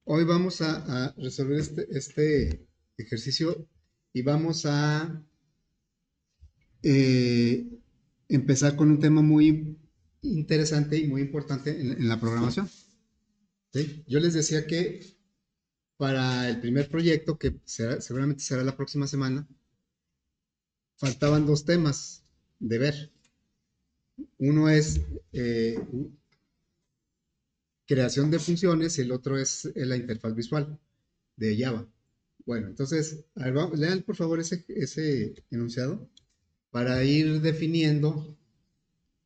Hoy vamos a resolver este ejercicio y vamos a eh, empezar con un tema muy interesante y muy importante en la programación. ¿Sí? Yo les decía que para el primer proyecto, que seguramente será la próxima semana, faltaban dos temas de ver. Uno es eh, creación de funciones y el otro es la interfaz visual de Java. Bueno, entonces, a ver, lean por favor ese enunciado para ir definiendo,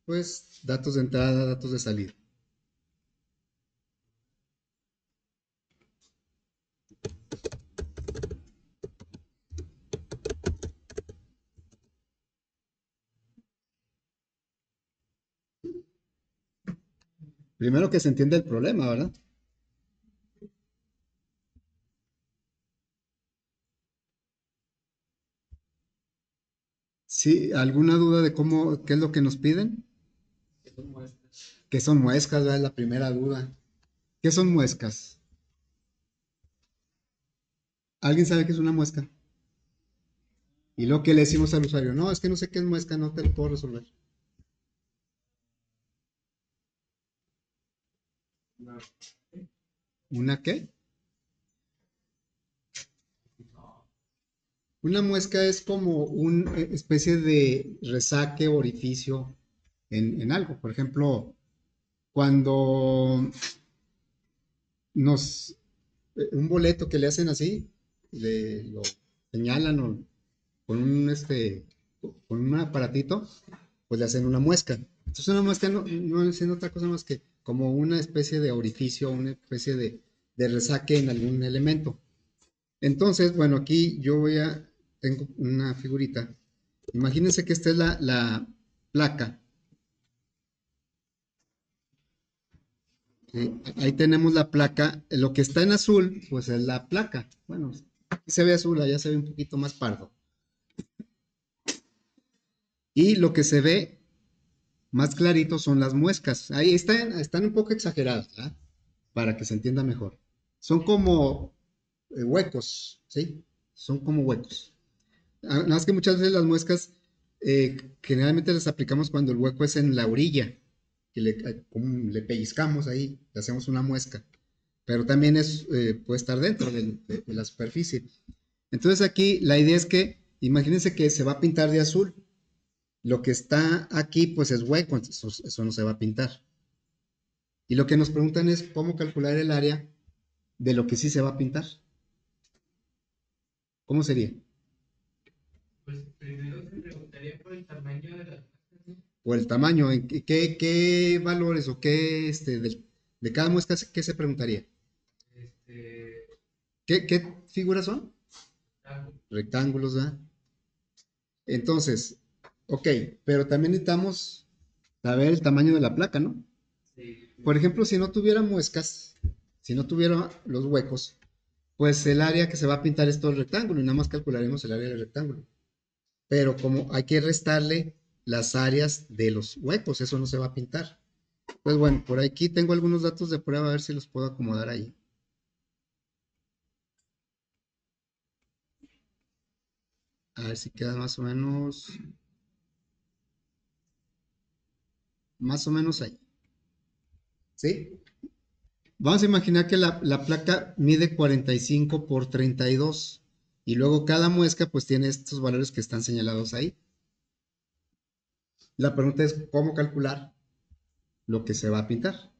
pues, datos de entrada, datos de salida. Primero que se entienda el problema, ¿verdad? Sí, ¿alguna duda de qué es lo que nos piden? ¿Qué son muescas? ¿Verdad? Es la primera duda. ¿Qué son muescas? ¿Alguien sabe qué es una muesca? Y lo que le decimos al usuario, no, es que no sé qué es muesca, no te lo puedo resolver. ¿Una qué? Una muesca es como una especie de resaque, orificio en algo. Por ejemplo, cuando nos un boleto que le hacen así, lo señalan con con un aparatito, pues le hacen una muesca. Entonces una muesca no es otra cosa más que como una especie de orificio, una especie de resaque en algún elemento. Entonces, bueno, aquí tengo una figurita. Imagínense que esta es la placa. Ahí tenemos la placa. Lo que está en azul, pues es la placa. Bueno, aquí se ve azul, allá se ve un poquito más pardo. Y lo que se ve más clarito son las muescas. Ahí están un poco exageradas, ¿verdad? Para que se entienda mejor. Son como huecos, ¿sí? Son como huecos. Nada más que muchas veces las muescas generalmente las aplicamos cuando el hueco es en la orilla, que como le pellizcamos ahí, le hacemos una muesca. Pero también puede estar dentro de la superficie. Entonces aquí la idea es que, imagínense que se va a pintar de azul. Lo que está aquí pues es hueco, eso no se va a pintar. Y lo que nos preguntan es cómo calcular el área de lo que sí se va a pintar. ¿Cómo sería? Pues primero se preguntaría por el tamaño de las muestras, ¿no? O el tamaño, qué valores o de cada muesca, ¿qué se preguntaría? Este, ¿Qué figuras son? ah, Rectángulos, ¿verdad? Entonces, ok, pero también necesitamos saber el tamaño de la placa, ¿no? sí, Por ejemplo, si no tuviera muescas, si no tuviera los huecos, pues el área que se va a pintar es todo el rectángulo y nada más calcularemos el área del rectángulo. Pero como hay que restarle las áreas de los huecos, eso no se va a pintar. Pues bueno, por aquí tengo algunos datos de prueba, a ver si los puedo acomodar ahí. A ver si queda más o menos ahí. ¿Sí? Vamos a imaginar que la placa mide 45 por 32 y luego cada muesca pues tiene estos valores que están señalados ahí. La pregunta es cómo calcular lo que se va a pintar.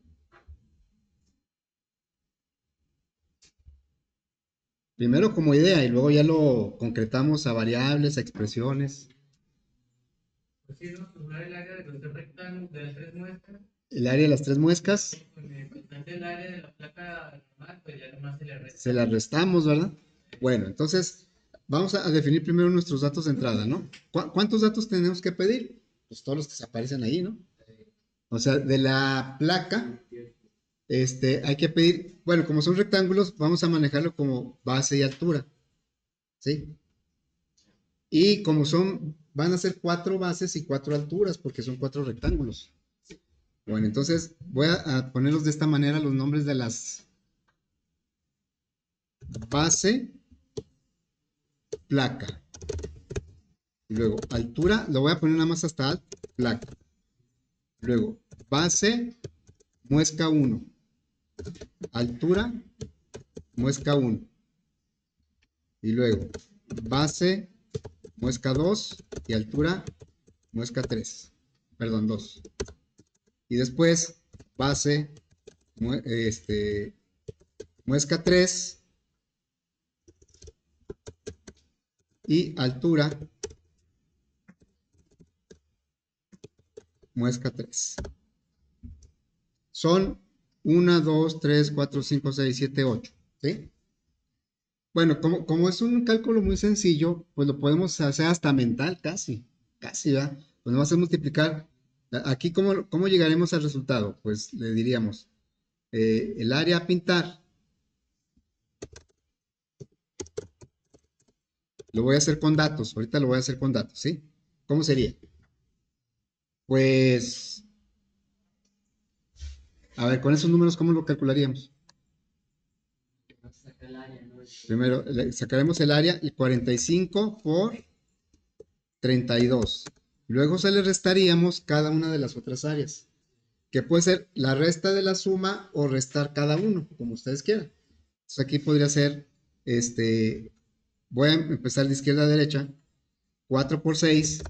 Primero como idea y luego ya lo concretamos a variables, a expresiones. pues sí, ¿no? Calcular el área de los tres rectángulos, de las tres muestras, El área de las tres muescas con el constante del área de la placa normal, pues ya nomás se le se resta. las restamos, ¿verdad? Bueno, entonces vamos a definir primero nuestros datos de entrada, ¿no? ¿Cuántos datos tenemos que pedir? Pues todos los que se aparecen ahí, ¿no? O sea, de la placa, hay que pedir, bueno, como son rectángulos, vamos a manejarlo como base y altura, ¿sí? Y como van a ser cuatro bases y cuatro alturas, porque son cuatro rectángulos. Bueno, entonces voy a ponerlos de esta manera los nombres de base, placa. Y luego altura, lo voy a poner nada más hasta alt, placa. Luego base, muesca 1. Altura, muesca 1. Y luego base, muesca 2 y altura, muesca 3. Perdón, 2. Y después base, muesca 3 y altura, muesca 3. Son 1, 2, 3, 4, 5, 6, 7, 8. ¿Sí? Bueno, como es un cálculo muy sencillo, pues lo podemos hacer hasta mental, casi, ¿verdad? Pues nos va a multiplicar. Aquí, ¿cómo llegaremos al resultado? Pues le diríamos, el área a pintar, lo voy a hacer con datos, ahorita lo voy a hacer con datos, ¿sí? ¿Cómo sería? Pues, a ver, con esos números, ¿cómo lo calcularíamos? Primero, sacaremos el área y 45 por 32. Luego se le restaríamos cada una de las otras áreas, que puede ser la resta de la suma o restar cada uno, como ustedes quieran. Entonces aquí podría ser, voy a empezar de izquierda a derecha, 4 por 6,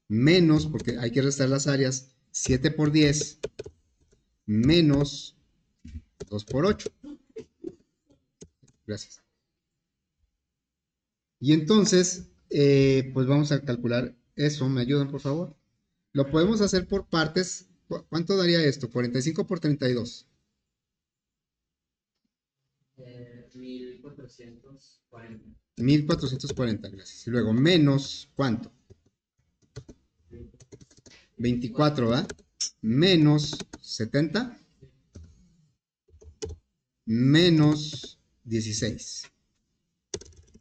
menos, porque hay que restar las áreas, 7 por 10, menos 2 por 8. Gracias. Y entonces, pues vamos a calcular eso. ¿Me ayudan, por favor? Lo podemos hacer por partes. ¿Cuánto daría esto? 45 por 32. 1440. 1440, gracias. Y luego, menos, ¿cuánto? 24, ¿verdad? Menos 70. Menos 16.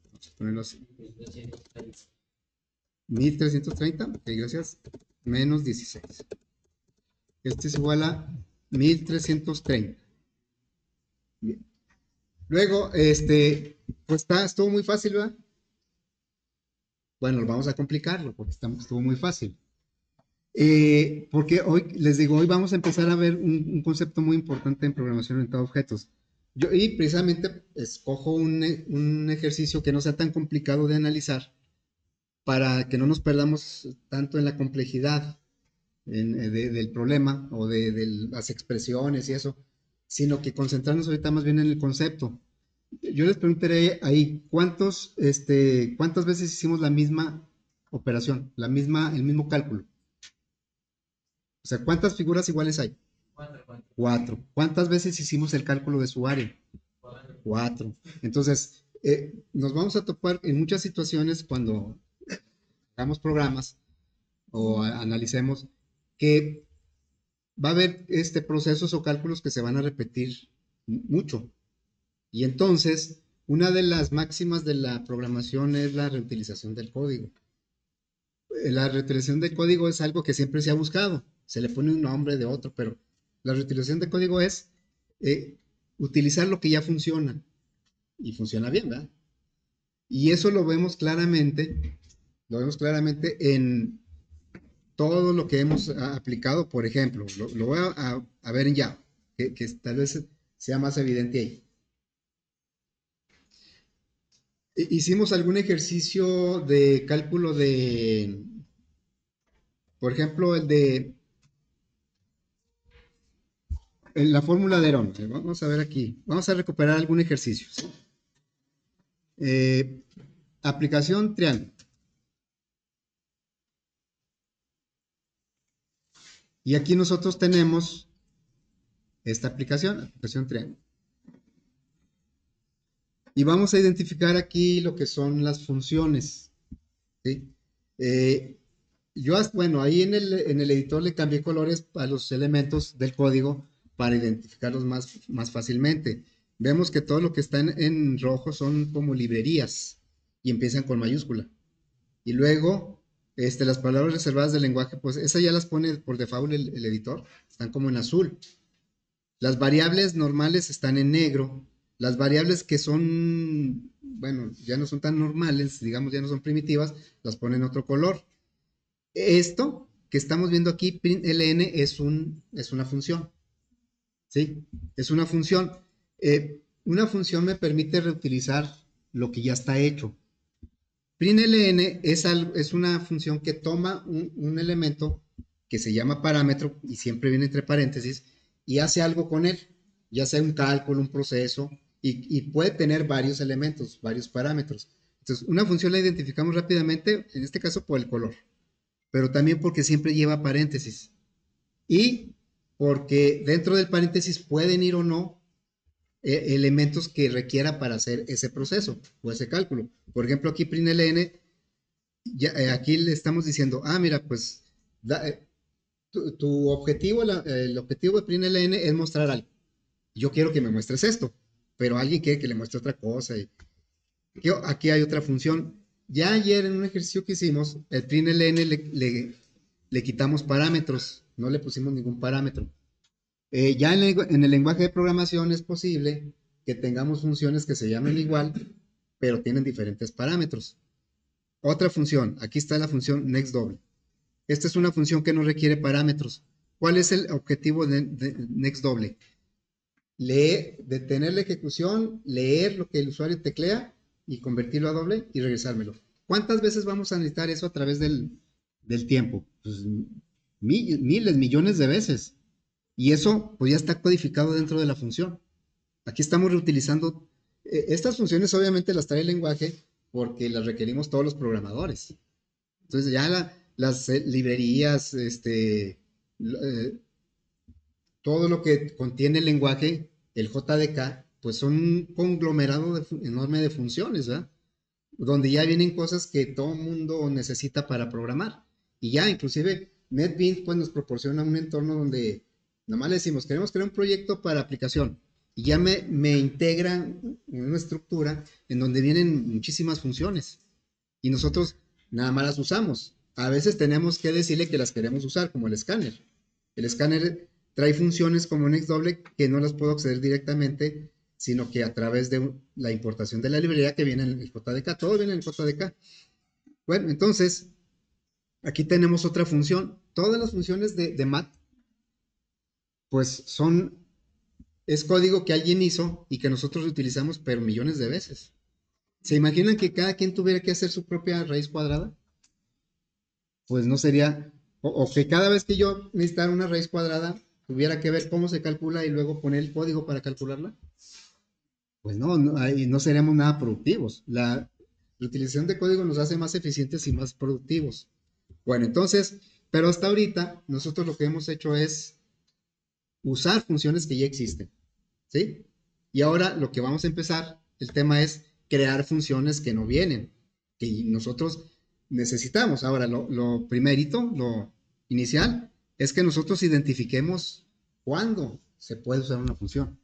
Vamos a ponerlo así. 1330. Ok, gracias. Menos 16. Este es igual a 1330. Bien. Luego, pues estuvo muy fácil, ¿verdad? Bueno, vamos a complicarlo porque estuvo muy fácil. Porque hoy, les digo, hoy vamos a empezar a ver un concepto muy importante en programación orientada a objetos. Y precisamente escojo un ejercicio que no sea tan complicado de analizar para que no nos perdamos tanto en la complejidad del problema o de las expresiones y eso, sino que concentrarnos ahorita más bien en el concepto. Yo les preguntaré ahí, ¿cuántas veces hicimos la misma operación, el mismo cálculo? O sea, ¿cuántas figuras iguales hay? Cuatro. ¿Cuántas veces hicimos el cálculo de su área? Cuatro. Entonces, nos vamos a topar en muchas situaciones cuando hagamos programas o analicemos que va a haber procesos o cálculos que se van a repetir mucho. Y entonces, una de las máximas de la programación es la reutilización del código. La reutilización del código es algo que siempre se ha buscado. Se le pone un nombre de otro, pero la reutilización de código es utilizar lo que ya funciona. Y funciona bien, ¿verdad? Y eso lo vemos claramente en todo lo que hemos aplicado. Por ejemplo, lo voy a ver en Java, que tal vez sea más evidente ahí. Hicimos algún ejercicio de cálculo por ejemplo, en la fórmula de Herón. Vamos a ver aquí. Vamos a recuperar algún ejercicio. ¿Sí? Aplicación triángulo. Y aquí nosotros tenemos esta aplicación triángulo. Y vamos a identificar aquí lo que son las funciones. ¿Sí? Bueno, ahí en el editor le cambié colores a los elementos del código para identificarlos más fácilmente. Vemos que todo lo que está en rojo son como librerías y empiezan con mayúscula. Y luego, las palabras reservadas del lenguaje, pues esas ya las pone por default el editor, están como en azul. Las variables normales están en negro. Las variables que son, bueno, ya no son tan normales, digamos, ya no son primitivas, las ponen en otro color. Esto que estamos viendo aquí, println, es una función, ¿sí? Es una función. Una función me permite reutilizar lo que ya está hecho. Println es una función que toma un elemento que se llama parámetro y siempre viene entre paréntesis y hace algo con él, ya sea un cálculo, un proceso y puede tener varios elementos, varios parámetros. Entonces, una función la identificamos rápidamente, en este caso por el color, pero también porque siempre lleva paréntesis y porque dentro del paréntesis pueden ir o no elementos que requiera para hacer ese proceso o ese cálculo. Por ejemplo, aquí println ya, aquí le estamos diciendo, mira, pues tu objetivo, el objetivo de println es mostrar algo. Yo quiero que me muestres esto, pero alguien quiere que le muestre otra cosa. Aquí hay otra función. Ya ayer en un ejercicio que hicimos, el println le quitamos parámetros, no le pusimos ningún parámetro. Ya en el lenguaje de programación es posible que tengamos funciones que se llamen igual, pero tienen diferentes parámetros. Otra función, aquí está la función nextDouble. Esta es una función que no requiere parámetros. ¿Cuál es el objetivo de nextDouble? Detener la ejecución, leer lo que el usuario teclea y convertirlo a doble y regresármelo. ¿Cuántas veces vamos a necesitar eso a través del tiempo? Pues miles, millones de veces. Y eso pues ya está codificado dentro de la función. Aquí estamos reutilizando, estas funciones obviamente las trae el lenguaje porque las requerimos todos los programadores. Entonces ya las librerías, todo lo que contiene el lenguaje, el JDK, pues son un conglomerado enorme de funciones, ¿verdad? Donde ya vienen cosas que todo el mundo necesita para programar. Y ya, inclusive, NetBeans pues, nos proporciona un entorno donde nomás le decimos, queremos crear un proyecto para aplicación. Y ya me integra en una estructura en donde vienen muchísimas funciones. Y nosotros nada más las usamos. A veces tenemos que decirle que las queremos usar, como el escáner. El escáner trae funciones como NextDouble que no las puedo acceder directamente, sino que a través de la importación de la librería que viene en el JDK. Todo viene en el JDK. Bueno, entonces, aquí tenemos otra función. Todas las funciones de MAT, pues es código que alguien hizo y que nosotros utilizamos, pero millones de veces. ¿Se imaginan que cada quien tuviera que hacer su propia raíz cuadrada? Pues no sería, o que cada vez que yo necesitara una raíz cuadrada, tuviera que ver cómo se calcula y luego poner el código para calcularla. Pues no, ahí no seríamos nada productivos. La utilización de código nos hace más eficientes y más productivos. Bueno, entonces, pero hasta ahorita nosotros lo que hemos hecho es usar funciones que ya existen, ¿sí? Y ahora lo que vamos a empezar, el tema es crear funciones que no vienen, que nosotros necesitamos. Ahora, lo primerito, lo inicial, es que nosotros identifiquemos cuándo se puede usar una función.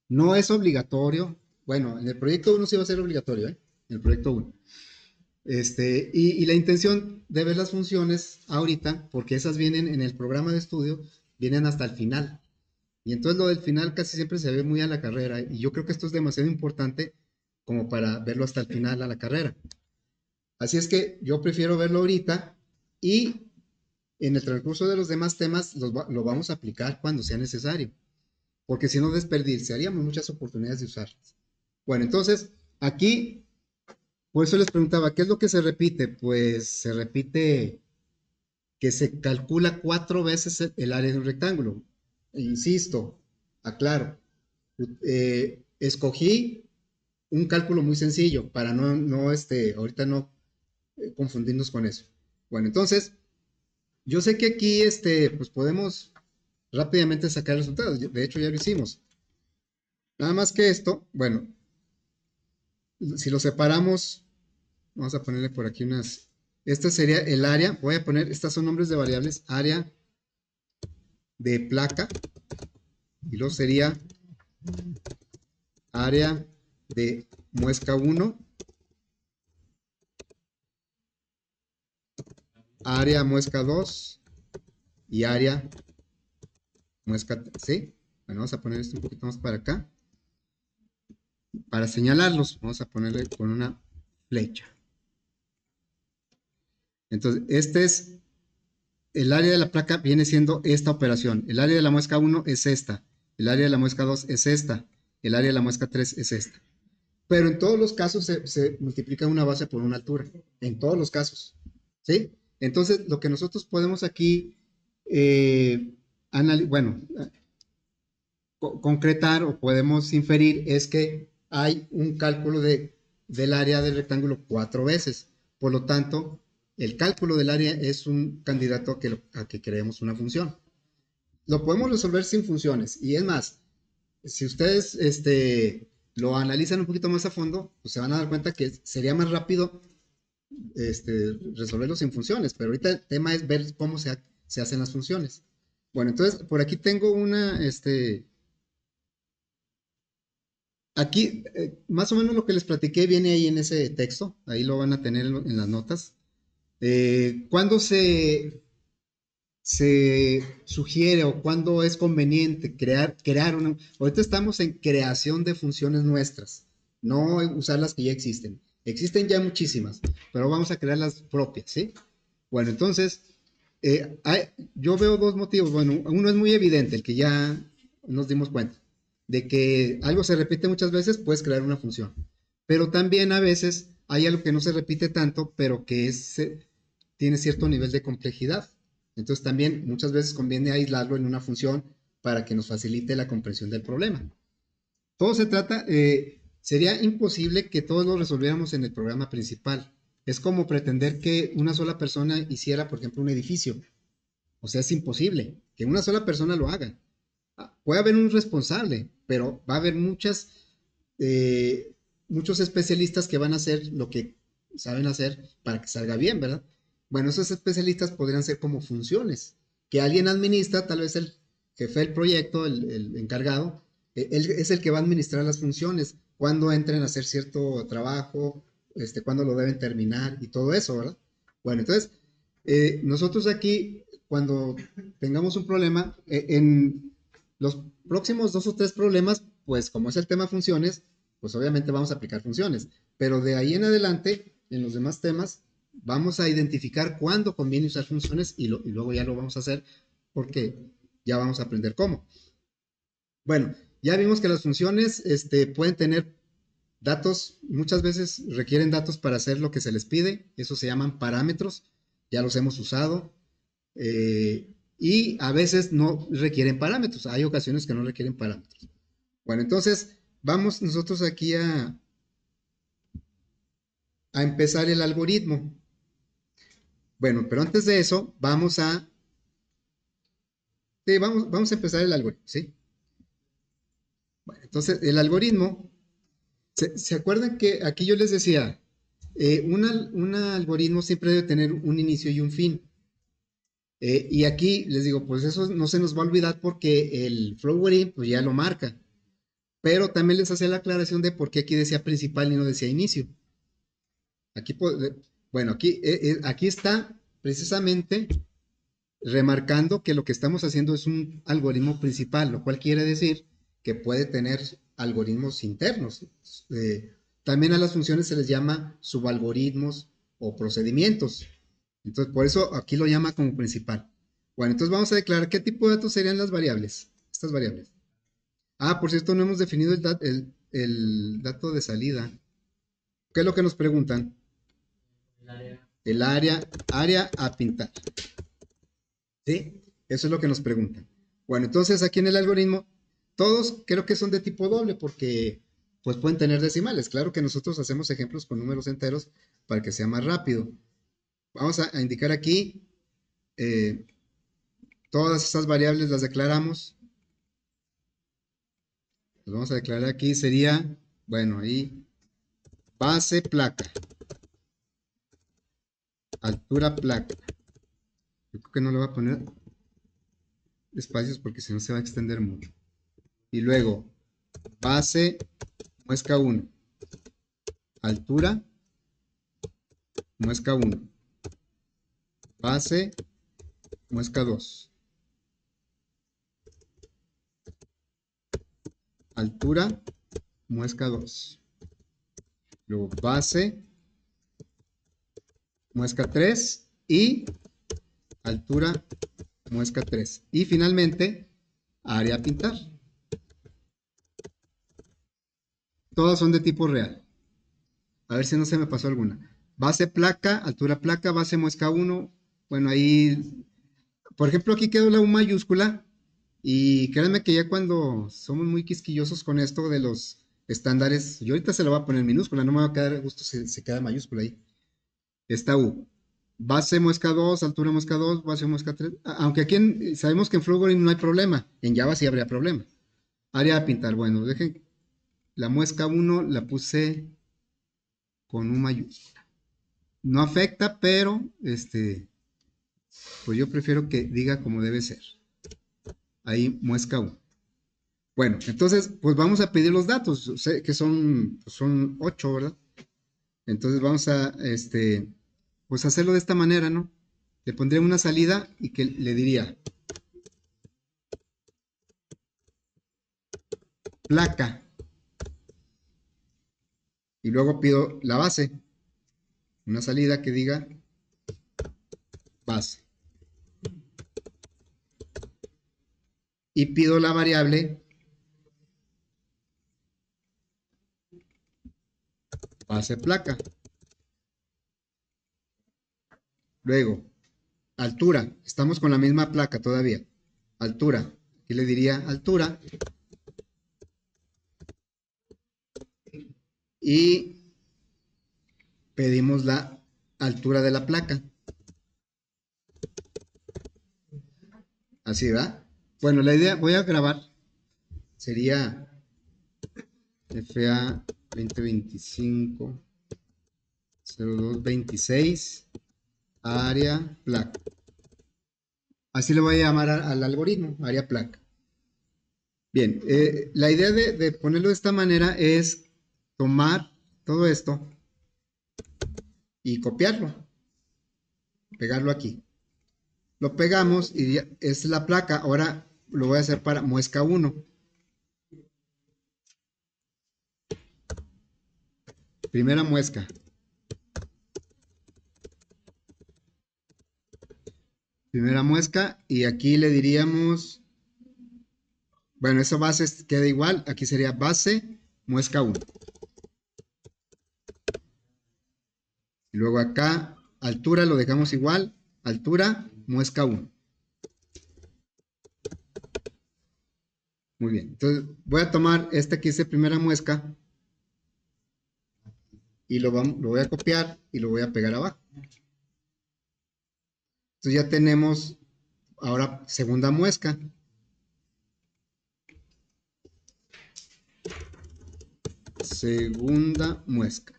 No es obligatorio. Bueno, en el proyecto 1 sí va a ser obligatorio, ¿eh? En el proyecto 1. Y la intención de ver las funciones ahorita, porque esas vienen en el programa de estudio, vienen hasta el final. Y entonces lo del final casi siempre se ve muy a la carrera. Y yo creo que esto es demasiado importante como para verlo hasta el final a la carrera. Así es que yo prefiero verlo ahorita y en el transcurso de los demás temas lo vamos a aplicar cuando sea necesario. Porque si no desperdiciaríamos muchas oportunidades de usarlas. Bueno, entonces aquí, por eso les preguntaba, ¿qué es lo que se repite? Pues se repite que se calcula 4 veces el área de un rectángulo. E insisto, aclaro, escogí un cálculo muy sencillo para ahorita no confundirnos con eso. Bueno, entonces, yo sé que aquí, pues podemos rápidamente sacar resultados. De hecho, ya lo hicimos. Nada más que esto, bueno, si lo separamos, vamos a ponerle por aquí unas. Este sería el área. Voy a poner, estas son nombres de variables. Área de placa. Y luego sería área de muesca 1, área muesca 2 y área muesca, ¿sí? Bueno, vamos a poner esto un poquito más para acá. Para señalarlos, vamos a ponerle con una flecha. Entonces, este es el área de la placa, viene siendo esta operación. El área de la muesca 1 es esta. El área de la muesca 2 es esta. El área de la muesca 3 es esta. Pero en todos los casos se multiplica una base por una altura. En todos los casos. ¿Sí? Entonces, lo que nosotros podemos aquí, bueno, concretar o podemos inferir es que hay un cálculo del área del rectángulo 4 veces. Por lo tanto, el cálculo del área es un candidato a que creemos una función. Lo podemos resolver sin funciones. Y es más, si ustedes lo analizan un poquito más a fondo, pues se van a dar cuenta que sería más rápido resolverlo sin funciones. Pero ahorita el tema es ver cómo se hacen las funciones. Bueno, entonces por aquí tengo aquí, más o menos lo que les platiqué viene ahí en ese texto, ahí lo van a tener en las notas. ¿Cuándo se sugiere o cuándo es conveniente crear una? Ahorita estamos en creación de funciones nuestras, no usar las que ya existen. Existen ya muchísimas, pero vamos a crear las propias, ¿sí? Bueno, entonces, yo veo dos motivos. Bueno, uno es muy evidente, el que ya nos dimos cuenta, de que algo se repite muchas veces, puedes crear una función. Pero también a veces hay algo que no se repite tanto, pero que tiene cierto nivel de complejidad. Entonces también muchas veces conviene aislarlo en una función para que nos facilite la comprensión del problema. Todo se trata, sería imposible que todos lo resolviéramos en el programa principal. Es como pretender que una sola persona hiciera, por ejemplo, un edificio. O sea, es imposible que una sola persona lo haga. Puede haber un responsable, pero va a haber muchos especialistas que van a hacer lo que saben hacer para que salga bien, ¿verdad? Bueno, esos especialistas podrían ser como funciones, que alguien administra, tal vez el jefe del proyecto, el encargado, él es el que va a administrar las funciones, cuándo entren a hacer cierto trabajo, cuándo lo deben terminar y todo eso, ¿verdad? Bueno, entonces, nosotros aquí, cuando tengamos un problema, en los próximos 2 o 3 problemas, pues como es el tema funciones, pues obviamente vamos a aplicar funciones. Pero de ahí en adelante, en los demás temas, vamos a identificar cuándo conviene usar funciones y luego ya lo vamos a hacer porque ya vamos a aprender cómo. Bueno, ya vimos que las funciones pueden tener datos, muchas veces requieren datos para hacer lo que se les pide, eso se llaman parámetros, ya los hemos usado. Y a veces no requieren parámetros, hay ocasiones que no requieren parámetros. Bueno, entonces vamos nosotros aquí a empezar el algoritmo. Bueno, pero antes de eso, vamos a empezar el algoritmo, ¿sí? Bueno, entonces el algoritmo, ¿se acuerdan que aquí yo les decía, un algoritmo siempre debe tener un inicio y un fin? Y aquí les digo, pues eso no se nos va a olvidar porque el flowering pues ya lo marca. Pero también les hacía la aclaración de por qué aquí decía principal y no decía inicio. Aquí, bueno, aquí está precisamente remarcando que lo que estamos haciendo es un algoritmo principal, lo cual quiere decir que puede tener algoritmos internos. También a las funciones se les llama subalgoritmos o procedimientos. Entonces, por eso aquí lo llama como principal. Bueno, entonces vamos a declarar qué tipo de datos serían las variables, estas variables. Por cierto, no hemos definido el dato de salida. ¿Qué es lo que nos preguntan? El área a pintar. ¿Sí? Eso es lo que nos preguntan. Bueno, entonces aquí en el algoritmo, todos creo que son de tipo doble porque pues pueden tener decimales. Claro que nosotros hacemos ejemplos con números enteros para que sea más rápido. Vamos a indicar aquí, eh, todas estas variables las declaramos. Las vamos a declarar aquí, sería, bueno, ahí, base placa, altura placa. Yo creo que no le voy a poner espacios porque si no se va a extender mucho. Y luego, base muesca 1, altura muesca 1, base muesca 2. altura, muesca 2. Luego base, muesca 3 y altura, muesca 3. Y finalmente, área a pintar. Todas son de tipo real. A ver si no se me pasó alguna. Base placa, altura placa, base muesca 1. Bueno, ahí, por ejemplo, aquí quedó la U mayúscula. Y créanme que ya cuando somos muy quisquillosos con esto de los estándares, yo ahorita se lo voy a poner en minúscula, no me va a quedar a gusto si se queda mayúscula ahí. Esta U. Base muesca 2, altura muesca 2, base muesca 3. Aunque aquí sabemos que en Flowering no hay problema. En Java sí habría problema. Área a pintar. Bueno, dejen. La muesca 1 la puse con U mayúscula. No afecta, pero pues yo prefiero que diga como debe ser. Ahí muesca 1. Bueno, entonces, pues vamos a pedir los datos. Sé que son 8, ¿verdad? Entonces vamos a, pues hacerlo de esta manera, ¿no? Le pondré una salida y que le diría placa. Y luego pido la base. Una salida que diga base. Y pido la variable base placa. Luego, altura. Estamos con la misma placa todavía. Altura. Aquí le diría altura. Y pedimos la altura de la placa. Así, ¿verdad? Bueno, la idea, voy a grabar. Sería FA 2025 0226 área placa. Así le voy a llamar al algoritmo, área placa. Bien, la idea de ponerlo de esta manera es tomar todo esto y copiarlo, pegarlo aquí. Lo pegamos y ya es la placa. Ahora lo voy a hacer para muesca 1. Primera muesca. Primera muesca y aquí le diríamos, bueno, esa base queda igual. Aquí sería base muesca 1. Y luego acá, altura lo dejamos igual. Altura, muesca 1. Muy bien. Entonces voy a tomar este que hice primera muesca y lo voy a copiar y lo voy a pegar abajo. Entonces ya tenemos ahora segunda muesca. Segunda muesca.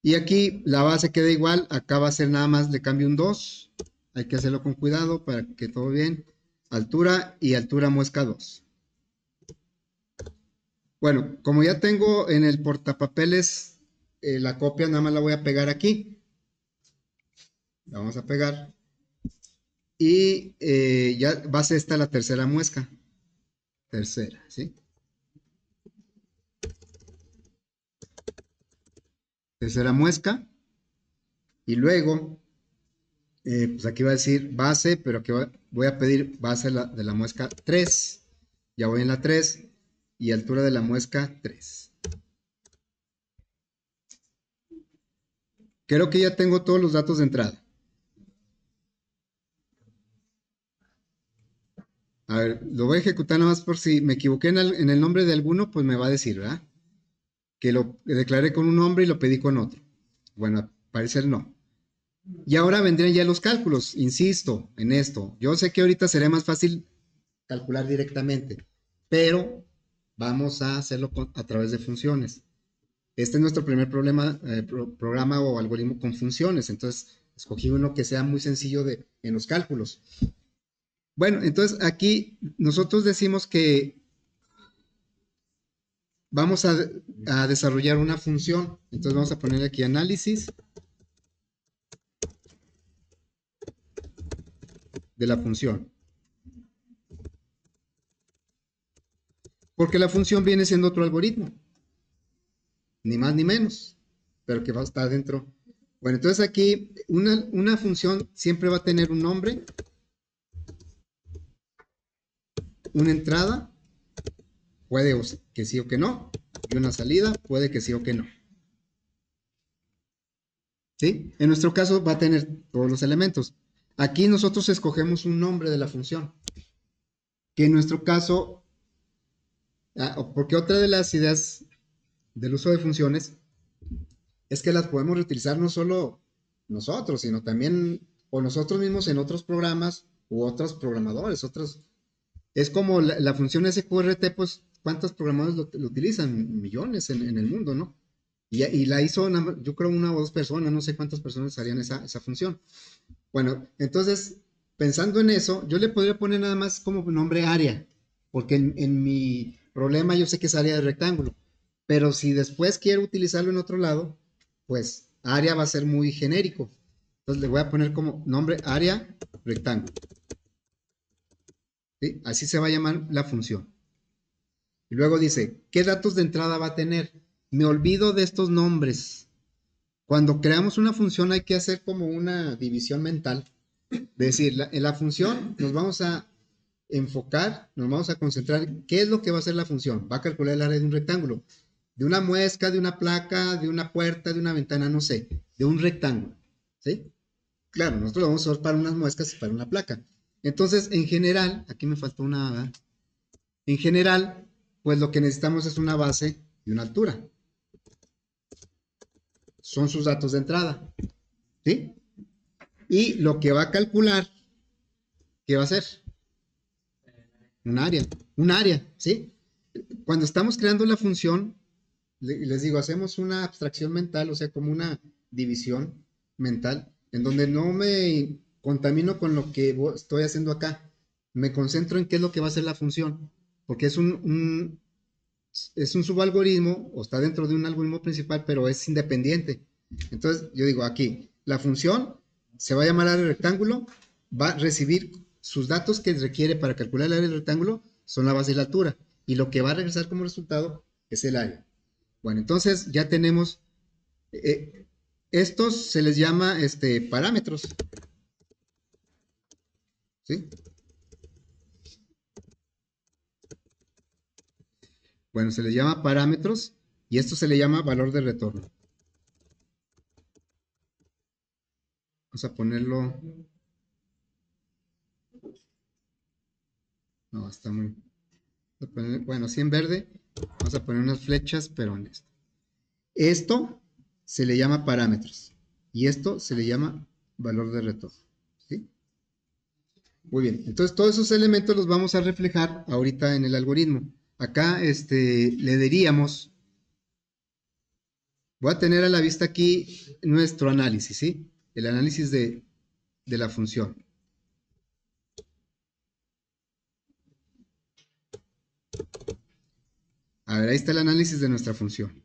Y aquí la base queda igual. Acá va a ser nada más, le cambio un 2. Hay que hacerlo con cuidado para que todo bien. Altura y altura muesca 2. Bueno, como ya tengo en el portapapeles la copia, nada más la voy a pegar aquí. La vamos a pegar. Y ya va a ser esta la tercera muesca. Tercera, ¿sí? Tercera muesca. Y luego, pues aquí va a decir base, pero aquí voy a pedir base de la muesca 3. Ya voy en la 3. Y altura de la muesca 3. Creo que ya tengo todos los datos de entrada. A ver, lo voy a ejecutar nada más por si me equivoqué en el nombre de alguno, pues me va a decir, ¿verdad? Que lo declaré con un nombre y lo pedí con otro. Bueno, al parecer no. Y ahora vendrían ya los cálculos, insisto en esto. Yo sé que ahorita sería más fácil calcular directamente, pero vamos a hacerlo a través de funciones. Este es nuestro primer programa o algoritmo con funciones, entonces escogí uno que sea muy sencillo en los cálculos. Bueno, entonces aquí nosotros decimos que vamos a desarrollar una función, entonces vamos a poner aquí análisis de la función. Porque la función viene siendo otro algoritmo, ni más ni menos, pero que va a estar dentro. Bueno, entonces aquí una función siempre va a tener un nombre, una entrada, puede que sí o que no, y una salida, puede que sí o que no. ¿Sí? En nuestro caso va a tener todos los elementos. Aquí nosotros escogemos un nombre de la función, que en nuestro caso, porque otra de las ideas del uso de funciones es que las podemos reutilizar no solo nosotros, sino también o nosotros mismos en otros programas u otros programadores, otros. Es como la función SQRT, pues, ¿cuántos programadores lo utilizan? Millones en el mundo, ¿no? Y la hizo, yo creo, una o dos personas, no sé cuántas personas harían esa función. Bueno, entonces, pensando en eso, yo le podría poner nada más como nombre área, porque en mi problema yo sé que es área de rectángulo, pero si después quiero utilizarlo en otro lado, pues área va a ser muy genérico. Entonces le voy a poner como nombre área rectángulo. ¿Sí? Así se va a llamar la función. Y luego dice, ¿qué datos de entrada va a tener? Me olvido de estos nombres. Cuando creamos una función hay que hacer como una división mental. Es decir, en la función nos vamos a enfocar, nos vamos a concentrar, ¿qué es lo que va a hacer la función? Va a calcular el área de un rectángulo, de una muesca, de una placa, de una puerta, de una ventana, no sé, de un rectángulo. ¿Sí? Claro, nosotros lo vamos a usar para unas muescas y para una placa. Entonces, en general, aquí me faltó una, ¿verdad? En general, pues lo que necesitamos es una base y una altura. Son sus datos de entrada. ¿Sí? Y lo que va a calcular, ¿qué va a hacer? Un área, ¿sí? Cuando estamos creando la función, les digo, hacemos una abstracción mental, o sea, como una división mental, en donde no me contamino con lo que estoy haciendo acá. Me concentro en qué es lo que va a hacer la función, porque es un subalgoritmo, o está dentro de un algoritmo principal, pero es independiente. Entonces, yo digo aquí, la función se va a llamar área de rectángulo, va a recibir sus datos que requiere para calcular el área del rectángulo, son la base y la altura, y lo que va a regresar como resultado es el área. Bueno, entonces ya tenemos, estos se les llama parámetros, ¿sí? Bueno, se les llama parámetros y esto se le llama valor de retorno. Vamos a ponerlo, no, está muy, bueno, así en verde, vamos a poner unas flechas, pero en esto. Esto se le llama parámetros y esto se le llama valor de retorno, ¿sí? Muy bien, entonces todos esos elementos los vamos a reflejar ahorita en el algoritmo. Acá le diríamos, voy a tener a la vista aquí nuestro análisis, ¿sí? El análisis de la función. A ver, ahí está el análisis de nuestra función.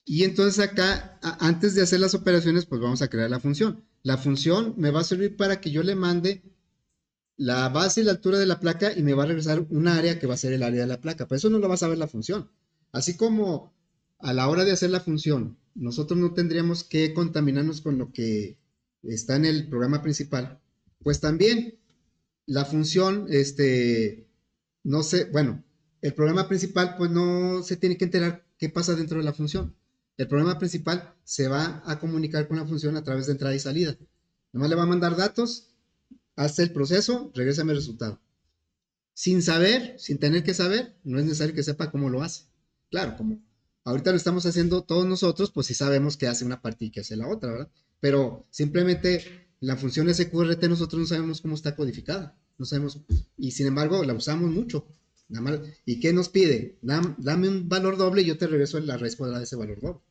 Y entonces acá, antes de hacer las operaciones, pues vamos a crear la función. La función me va a servir para que yo le mande la base y la altura de la placa y me va a regresar un área que va a ser el área de la placa. Pero eso no lo va a saber la función. Así como a la hora de hacer la función, nosotros no tendríamos que contaminarnos con lo que está en el programa principal, pues también la función, no sé, bueno, el programa principal pues no se tiene que enterar qué pasa dentro de la función. El programa principal se va a comunicar con la función a través de entrada y salida. Nomás le va a mandar datos, hace el proceso, regresa el resultado. Sin saber, sin tener que saber, no es necesario que sepa cómo lo hace. Claro, como ahorita lo estamos haciendo todos nosotros, pues sí sabemos que hace una parte y que hace la otra, ¿verdad? Pero simplemente la función SQRT nosotros no sabemos cómo está codificada, no sabemos, y sin embargo la usamos mucho. Nada más, ¿y qué nos pide? Dame un valor doble y yo te regreso la raíz cuadrada de ese valor doble.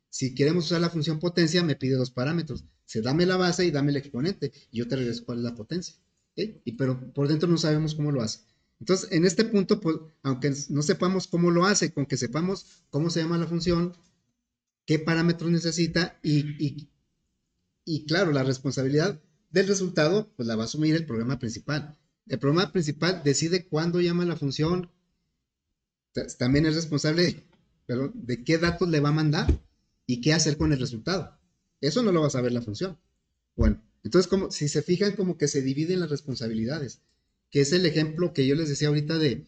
Si queremos usar la función potencia, me pide dos parámetros. Se dame la base y dame el exponente. Y yo te regreso cuál es la potencia. ¿Sí? Pero por dentro no sabemos cómo lo hace. Entonces, en este punto, pues, aunque no sepamos cómo lo hace, con que sepamos cómo se llama la función, qué parámetros necesita y claro, la responsabilidad del resultado, pues la va a asumir el programa principal. El programa principal decide cuándo llama la función, también es responsable, perdón, de qué datos le va a mandar y qué hacer con el resultado. Eso no lo va a saber la función. Bueno, entonces como si se fijan como que se dividen las responsabilidades, que es el ejemplo que yo les decía ahorita de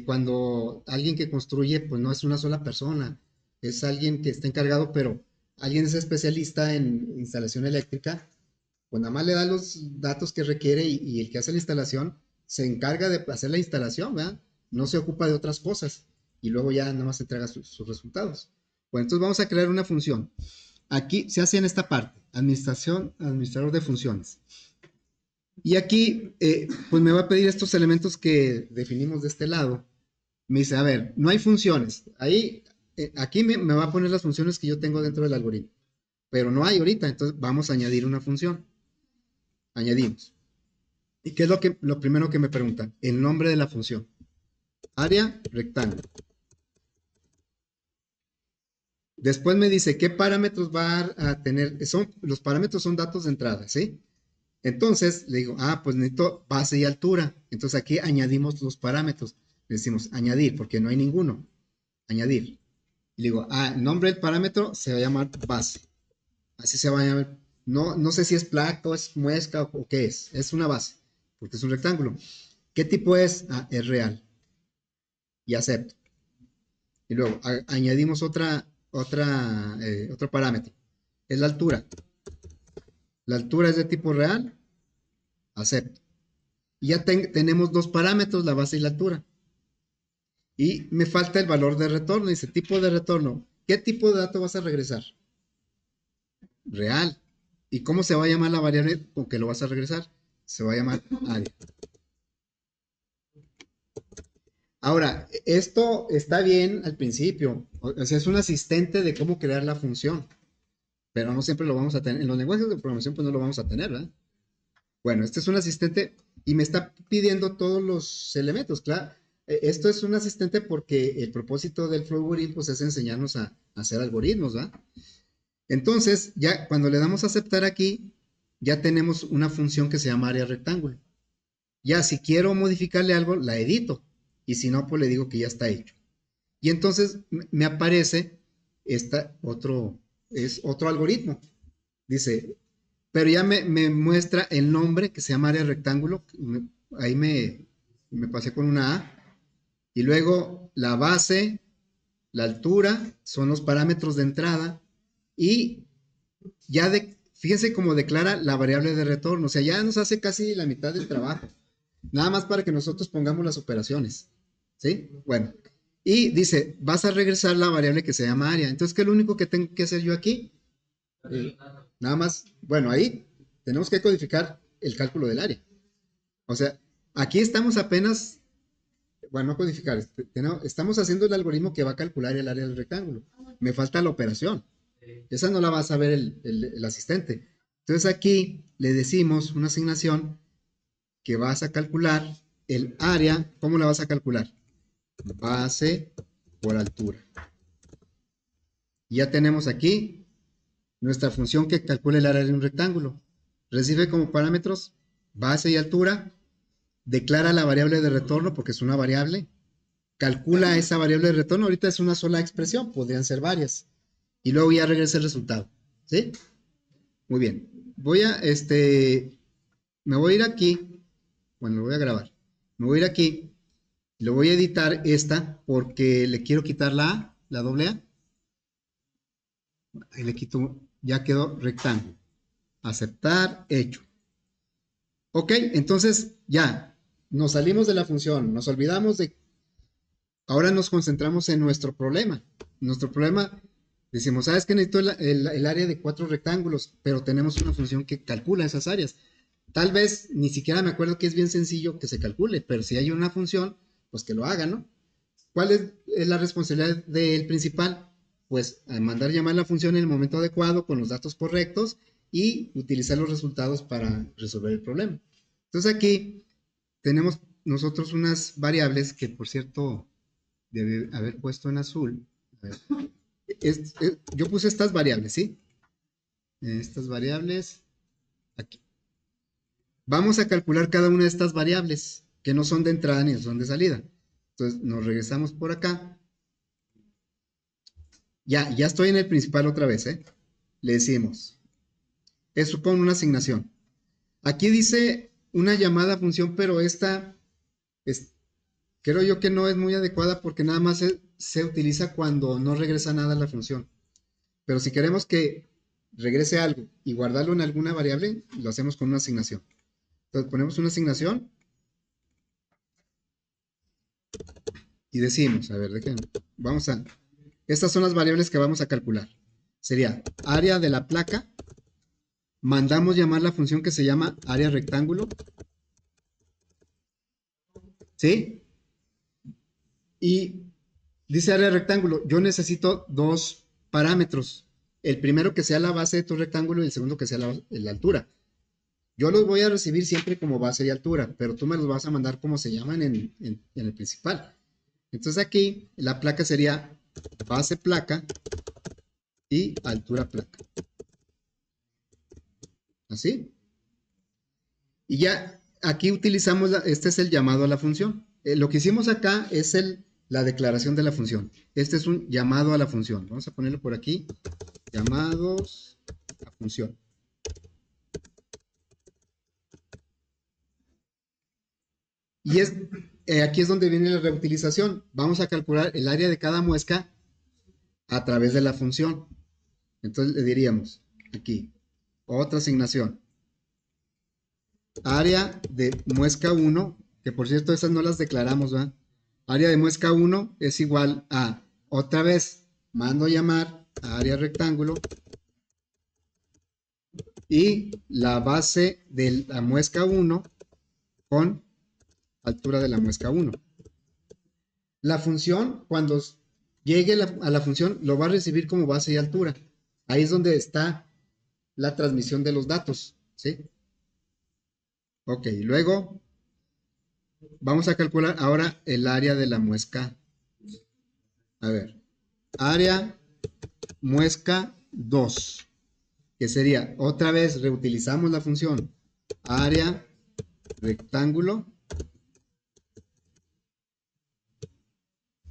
cuando alguien que construye, pues no es una sola persona, es alguien que está encargado, pero alguien es especialista en instalación eléctrica, pues nada más le da los datos que requiere y el que hace la instalación se encarga de hacer la instalación, ¿verdad? No se ocupa de otras cosas y luego ya nada más entrega sus resultados. Bueno, entonces vamos a crear una función. Aquí se hace en esta parte, administración, administrador de funciones. Y aquí, pues me va a pedir estos elementos que definimos de este lado. Me dice, a ver, no hay funciones. Ahí, aquí me va a poner las funciones que yo tengo dentro del algoritmo. Pero no hay ahorita, entonces vamos a añadir una función. Añadimos. ¿Y qué es lo primero que me preguntan? El nombre de la función. Área rectángulo. Después me dice qué parámetros va a tener. Los parámetros son datos de entrada, ¿sí? Entonces le digo, pues necesito base y altura. Entonces aquí añadimos los parámetros. Le decimos añadir, porque no hay ninguno. Añadir. Y le digo, el nombre del parámetro se va a llamar base. Así se va a llamar. No, no sé si es placa o es muesca o qué es. Es una base, porque es un rectángulo. ¿Qué tipo es? Es real. Y acepto. Y luego añadimos otro parámetro. Es la altura. La altura es de tipo real. Acepto. Y ya tenemos dos parámetros, la base y la altura. Y me falta el valor de retorno. Dice tipo de retorno. ¿Qué tipo de dato vas a regresar? Real. ¿Y cómo se va a llamar la variable con que lo vas a regresar? Se va a llamar área. Ahora, esto está bien al principio. O sea, es un asistente de cómo crear la función. Pero no siempre lo vamos a tener. En los lenguajes de programación, pues no lo vamos a tener, ¿verdad? Bueno, este es un asistente y me está pidiendo todos los elementos, claro. Esto es un asistente porque el propósito del Flowgrid pues, es enseñarnos a hacer algoritmos, ¿verdad? Entonces, ya cuando le damos a aceptar aquí, ya tenemos una función que se llama área rectángulo. Ya si quiero modificarle algo, la edito. Y si no, pues le digo que ya está hecho. Y entonces me aparece es otro algoritmo. Dice, pero ya me muestra el nombre que se llama área rectángulo. Ahí me pasé con una A. Y luego la base, la altura, son los parámetros de entrada. Y fíjense cómo declara la variable de retorno. O sea, ya nos hace casi la mitad del trabajo. Nada más para que nosotros pongamos las operaciones. ¿Sí? Bueno. Y dice, vas a regresar la variable que se llama área. Entonces, ¿qué es lo único que tengo que hacer yo aquí? Nada más, bueno, ahí tenemos que codificar el cálculo del área. O sea, aquí estamos apenas, bueno, no codificar, estamos haciendo el algoritmo que va a calcular el área del rectángulo. Me falta la operación. Esa no la va a saber el asistente. Entonces aquí le decimos una asignación que vas a calcular el área. ¿Cómo la vas a calcular? Base por altura. Ya tenemos aquí nuestra función que calcula el área de un rectángulo. Recibe como parámetros base y altura, declara la variable de retorno porque es una variable, calcula esa variable de retorno, ahorita es una sola expresión, podrían ser varias, y luego ya regresa el resultado. ¿Sí? Muy bien. Me voy a ir aquí, bueno, lo voy a grabar, me voy a ir aquí, lo voy a editar esta porque le quiero quitar la doble A, ahí le quito, ya quedó rectángulo. Aceptar, hecho. Ok, entonces ya, nos salimos de la función, nos olvidamos de... Ahora nos concentramos en nuestro problema. Nuestro problema, decimos, ¿sabes qué? Necesito el área de 4 rectángulos, pero tenemos una función que calcula esas áreas. Tal vez ni siquiera me acuerdo que es bien sencillo que se calcule, pero si hay una función, pues que lo haga, ¿no? ¿Cuál es la responsabilidad del principal? Pues mandar llamar la función en el momento adecuado con los datos correctos y utilizar los resultados para resolver el problema. Entonces aquí tenemos nosotros unas variables que por cierto debe haber puesto en azul. A ver. Yo puse estas variables, ¿sí? Estas variables aquí. Vamos a calcular cada una de estas variables, que no son de entrada ni son de salida. Entonces nos regresamos por acá. Ya estoy en el principal otra vez, ¿eh? Le decimos, eso con una asignación. Aquí dice una llamada a función, pero esta es, creo yo que no es muy adecuada porque nada más se utiliza cuando no regresa nada a la función. Pero si queremos que regrese algo y guardarlo en alguna variable, lo hacemos con una asignación. Entonces ponemos una asignación y decimos, a ver, vamos a, estas son las variables que vamos a calcular. Sería área de la placa, mandamos llamar la función que se llama área rectángulo, ¿sí? Y dice área rectángulo, yo necesito dos parámetros. El primero que sea la base de tu rectángulo y el segundo que sea la altura. Yo los voy a recibir siempre como base y altura, pero tú me los vas a mandar como se llaman en el principal. Entonces aquí la placa sería base placa y altura placa. ¿Así? Y ya aquí utilizamos, este es el llamado a la función. Lo que hicimos acá es la declaración de la función. Este es un llamado a la función. Vamos a ponerlo por aquí. Llamados a función. Y aquí es donde viene la reutilización. Vamos a calcular el área de cada muesca a través de la función. Entonces le diríamos aquí, otra asignación. Área de muesca 1, que por cierto esas no las declaramos, ¿verdad? Área de muesca 1 es igual a, otra vez, mando llamar a área rectángulo y la base de la muesca 1 con altura de la muesca 1. La función, cuando llegue a la función, lo va a recibir como base y altura. Ahí es donde está la transmisión de los datos, ¿sí? Ok, luego vamos a calcular ahora el área de la muesca. A ver, área muesca 2, que sería, otra vez reutilizamos la función área rectángulo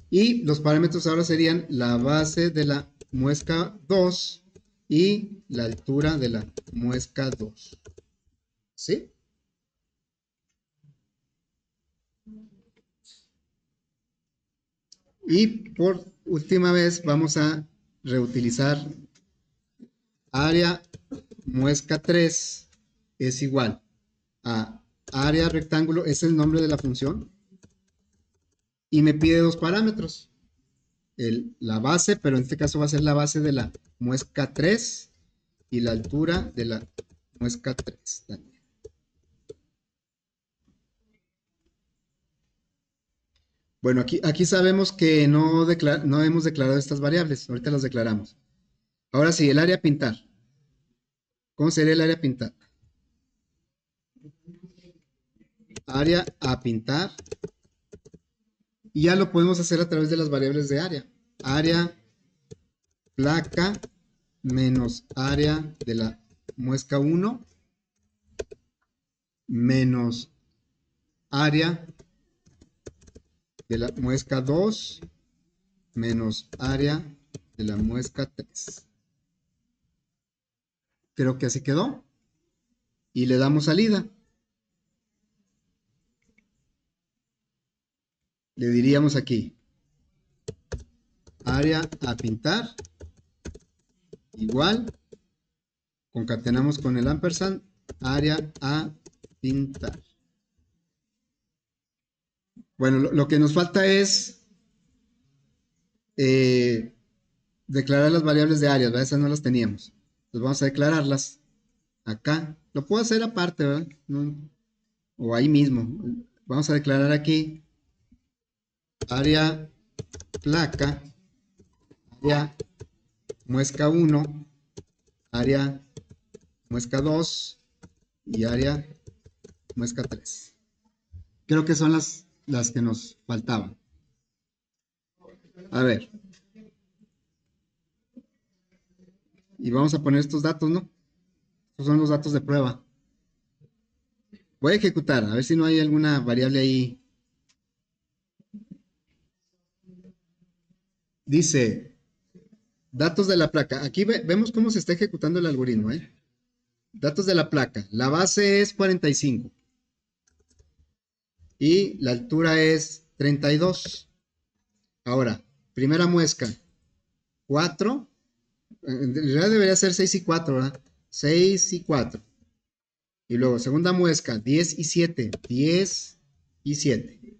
y los parámetros ahora serían la base de la muesca 2 y la altura de la muesca 2. ¿Sí? Y por última vez vamos a reutilizar área muesca 3 es igual a área rectángulo, es el nombre de la función, y me pide dos parámetros. La base, pero en este caso va a ser la base de la muesca 3 y la altura de la muesca 3 también. Bueno, aquí sabemos que no hemos declarado estas variables, ahorita las declaramos. Ahora sí, el área a pintar. ¿Cómo sería el área a pintar? Área a pintar. Y ya lo podemos hacer a través de las variables de área. Área placa menos área de la muesca 1 menos área de la muesca 2 menos área de la muesca 3. Creo que así quedó. Y le damos salida. Le diríamos aquí, área a pintar, igual, concatenamos con el ampersand, área a pintar. Bueno, lo que nos falta es declarar las variables de áreas, ¿verdad? Esas no las teníamos. Entonces vamos a declararlas acá. Lo puedo hacer aparte, ¿verdad? No, o ahí mismo. Vamos a declarar aquí área placa, área muesca 1, área muesca 2 y área muesca 3. Creo que son las que nos faltaban. A ver. Y vamos a poner estos datos, ¿no? Estos son los datos de prueba. Voy a ejecutar, a ver si no hay alguna variable ahí. Dice, datos de la placa. Aquí vemos cómo se está ejecutando el algoritmo, ¿eh? Datos de la placa. La base es 45 y la altura es 32. Ahora, primera muesca, 4. En realidad debería ser 6 y 4, ¿verdad? 6 y 4. Y luego, segunda muesca, 10 y 7. 10 y 7.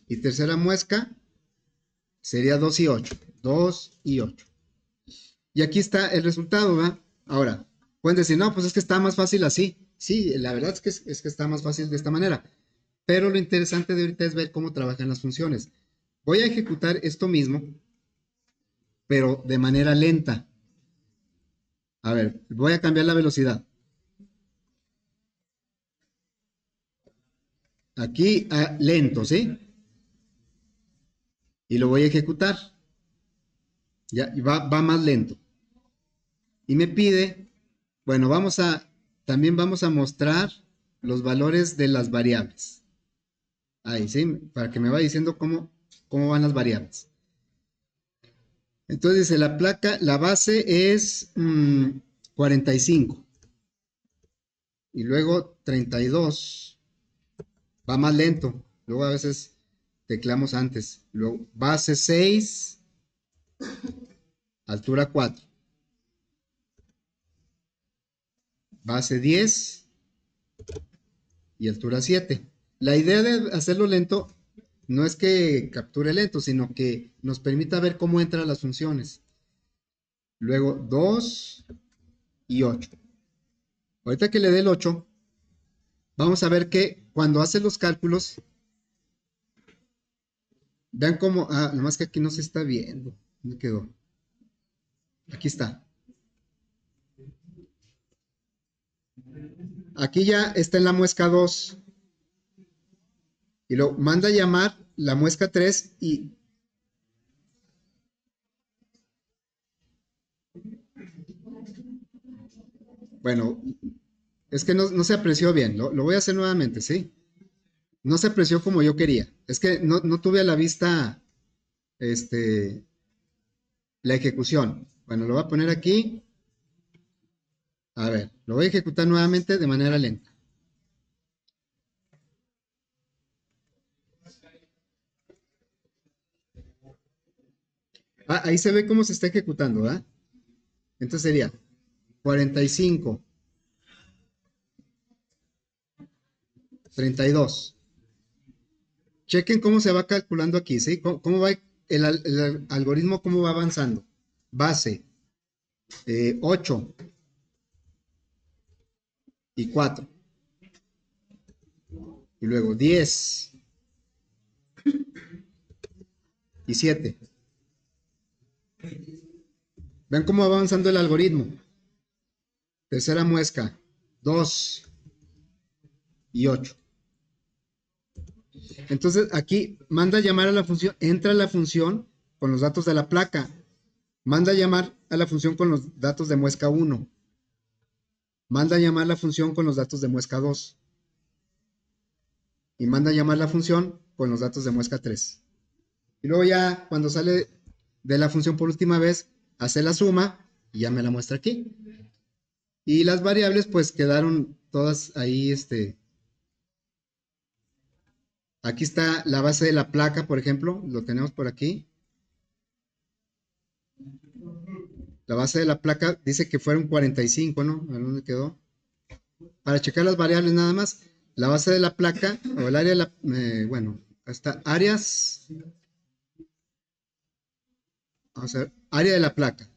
Y tercera muesca sería 2 y 8. 2 y 8. Y aquí está el resultado, ¿verdad? Ahora, pueden decir, no, pues es que está más fácil así. Sí, la verdad es que está más fácil de esta manera. Pero lo interesante de ahorita es ver cómo trabajan las funciones. Voy a ejecutar esto mismo, pero de manera lenta. A ver, voy a cambiar la velocidad. Aquí a lento, ¿sí? Y lo voy a ejecutar. Ya, y va más lento. Y me pide, bueno, también vamos a mostrar los valores de las variables. Ahí, ¿sí? Para que me vaya diciendo cómo van las variables. Entonces dice, la placa, la base es 45. Y luego 32. Va más lento. Luego a veces teclamos antes. Luego base 6, altura 4. Base 10 y altura 7. La idea de hacerlo lento no es que capture lento, sino que nos permita ver cómo entran las funciones. Luego 2 y 8. Ahorita que le dé el 8, vamos a ver que cuando hace los cálculos, vean cómo, nomás que aquí no se está viendo. ¿Dónde quedó? Aquí está. Aquí ya está en la muesca 2 y lo manda a llamar la muesca 3 y bueno, es que no se apreció bien, lo voy a hacer nuevamente, ¿sí? No se apreció como yo quería. Es que no tuve a la vista este, la ejecución. Bueno, lo voy a poner aquí. A ver, lo voy a ejecutar nuevamente de manera lenta. Ahí se ve cómo se está ejecutando, ¿verdad? Entonces sería 45, 32. Chequen cómo se va calculando aquí, ¿sí? ¿Cómo va el algoritmo, cómo va avanzando? Base 8 y 4. Y luego 10 y 7. Vean cómo va avanzando el algoritmo. Tercera muesca, 2 y 8. Entonces aquí manda a llamar a la función, entra la función con los datos de la placa, manda a llamar a la función con los datos de muesca 1, manda a llamar la función con los datos de muesca 2 y manda a llamar la función con los datos de muesca 3. Y luego ya cuando sale de la función por última vez, hace la suma y ya me la muestra aquí. Y las variables pues quedaron todas ahí, aquí está la base de la placa, por ejemplo, lo tenemos por aquí. La base de la placa dice que fueron 45, ¿no? ¿A dónde quedó? Para checar las variables nada más, la base de la placa o el área de la, bueno, está áreas, vamos a ver, área de la placa,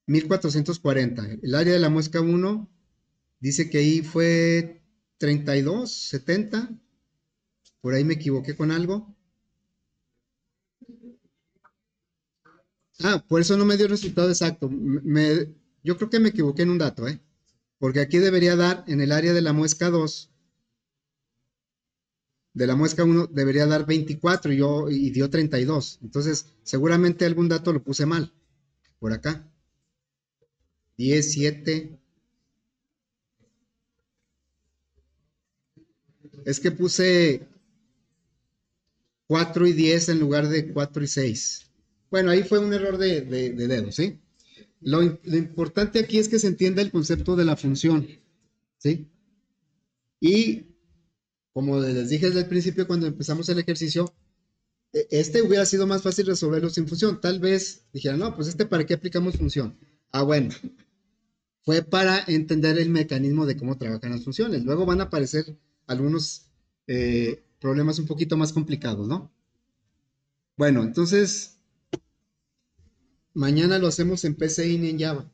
1440. El área de la muesca 1 dice que ahí fue 32, 70. Por ahí me equivoqué con algo. Por eso no me dio el resultado exacto. Yo creo que me equivoqué en un dato, ¿eh? Porque aquí debería dar en el área de la muesca 2, de la muesca 1 debería dar 24 y dio 32. Entonces, seguramente algún dato lo puse mal. Por acá. 10, 7. Es que puse 4 y 10 en lugar de 4 y 6. Bueno, ahí fue un error de dedo, ¿sí? Lo importante aquí es que se entienda el concepto de la función, ¿sí? Y como les dije desde el principio cuando empezamos el ejercicio, este hubiera sido más fácil resolverlo sin función. Tal vez dijeran, no, pues este para qué aplicamos función. Ah, bueno, fue para entender el mecanismo de cómo trabajan las funciones. Luego van a aparecer algunos problemas un poquito más complicados, ¿no? Bueno, entonces mañana lo hacemos en PCIN y en Java.